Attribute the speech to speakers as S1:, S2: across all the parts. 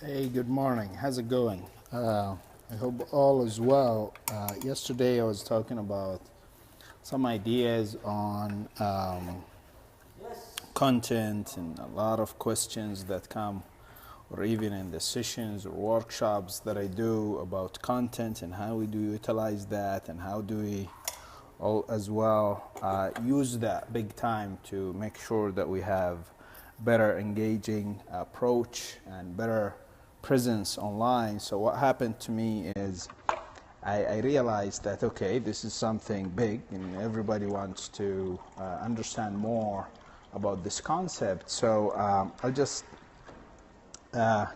S1: Hey, good morning. How's it going? I hope all is well. Yesterday I was talking about some ideas on content and a lot of questions that come, or even in the sessions or workshops that I do about content and how we do utilize that and how do we all as well use that big time to make sure that we have better engaging approach and better presence online. So what happened to me is I realized that okay, this is something big and everybody wants to understand more about this concept. So I'll just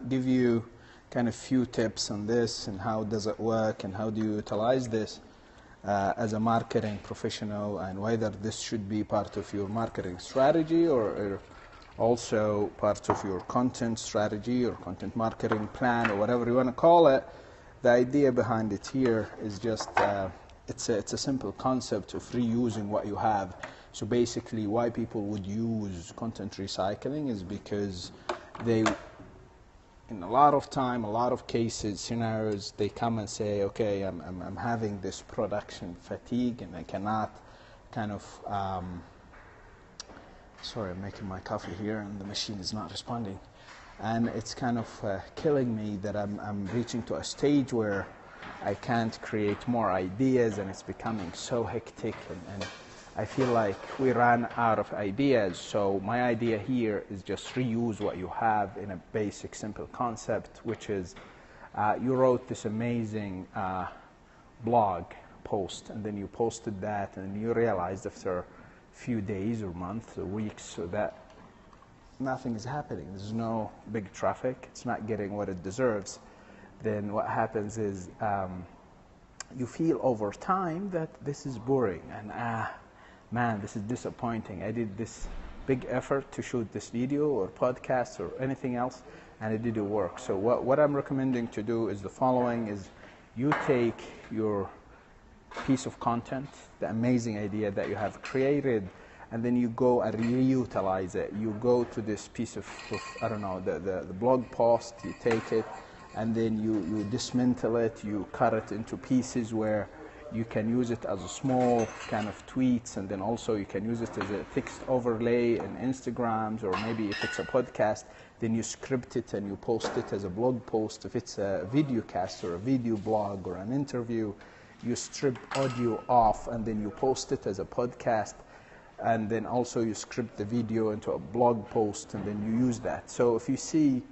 S1: give you kind of few tips on this and how does it work and how do you utilize this as a marketing professional, and whether this should be part of your marketing strategy or also part of your content strategy or content marketing plan or whatever you want to call it. The idea behind it here is just it's a simple concept of reusing what you have. So basically why people would use content recycling is because they, in a lot of time, a lot of cases, scenarios, they come and say, okay, I'm having this production fatigue and I cannot kind of, sorry, I'm making my coffee here and the machine is not responding. And it's kind of killing me that I'm reaching to a stage where I can't create more ideas and it's becoming so hectic and I feel like we ran out of ideas. So my idea here is just reuse what you have in a basic, simple concept, which is you wrote this amazing blog post and then you posted that and you realized after a few days or months or weeks so that nothing is happening. There's no big traffic. It's not getting what it deserves. Then what happens is you feel over time that this is boring and man, this is disappointing. I did this big effort to shoot this video or podcast or anything else and it didn't work. So what I'm recommending to do is the following: is you take your piece of content, the amazing idea that you have created, and then you go and reutilize it. You go to this piece of I don't know, the blog post, you take it and then you dismantle it, you cut it into pieces where you can use it as a small kind of tweets, and then also you can use it as a text overlay in Instagrams, or maybe if it's a podcast, then you script it and you post it as a blog post. If it's a video cast or a video blog or an interview, you strip audio off and then you post it as a podcast, and then also you script the video into a blog post and then you use that. So if you see,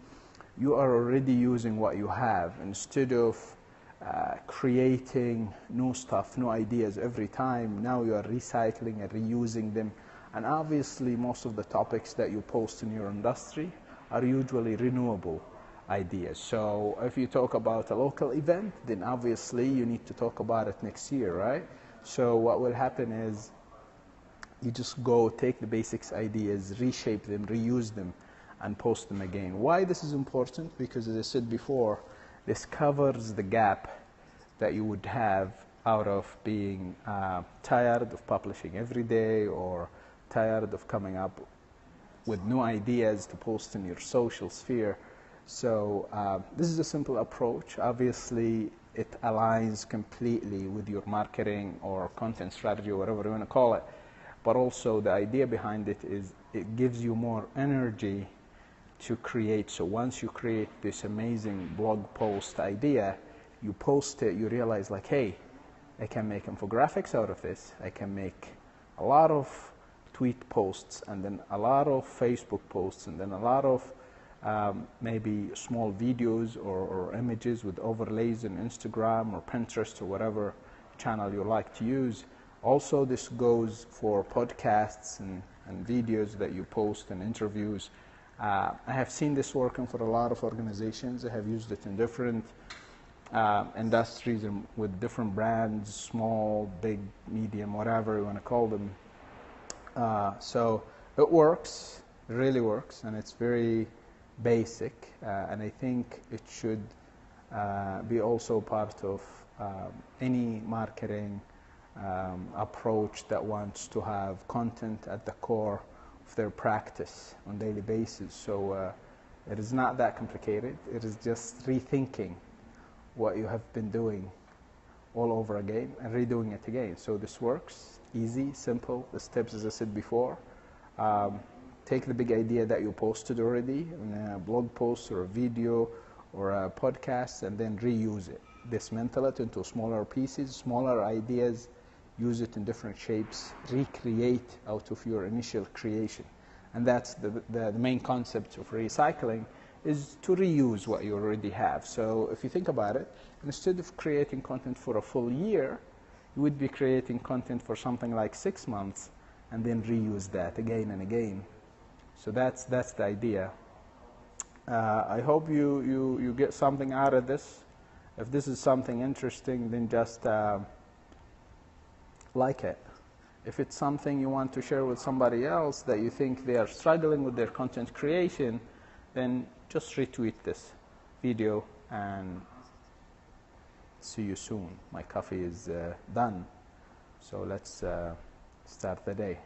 S1: you are already using what you have instead of creating new stuff, new ideas every time. Now you are recycling and reusing them. And obviously most of the topics that you post in your industry are usually renewable ideas. So if you talk about a local event, then obviously you need to talk about it next year, right? So what will happen is you just go take the basics ideas, reshape them, reuse them, and post them again. Why this is important? Because as I said before, this covers the gap that you would have out of being tired of publishing every day or tired of coming up with new ideas to post in your social sphere. So this is a simple approach. Obviously, it aligns completely with your marketing or content strategy or whatever you want to call it. But also the idea behind it is it gives you more energy to create. So once you create this amazing blog post idea, you post it, you realize like, hey, I can make infographics out of this. I can make a lot of tweet posts and then a lot of Facebook posts and then a lot of maybe small videos or images with overlays in Instagram or Pinterest or whatever channel you like to use. Also, this goes for podcasts and videos that you post and interviews. I have seen this working for a lot of organizations. I have used it in different industries and with different brands, small, big, medium, whatever you want to call them. So it works, it really works, and it's very basic. And I think it should be also part of any marketing approach that wants to have content at the core of their practice on a daily basis. So It is not that complicated. It is just rethinking what you have been doing all over again and redoing it again. So this works, easy, simple. The steps, as I said before. Take the big idea that you posted already in a blog post or a video or a podcast, and then reuse it. Dismantle it into smaller pieces, smaller ideas, use it in different shapes, recreate out of your initial creation. And that's the main concept of recycling, is to reuse what you already have. So if you think about it, instead of creating content for a full year, you would be creating content for something like 6 months and then reuse that again and again. So that's the idea. I hope you get something out of this. If this is something interesting, then just like it. If it's something you want to share with somebody else that you think they are struggling with their content creation, then just retweet this video and see you soon. My coffee is done, so let's start the day.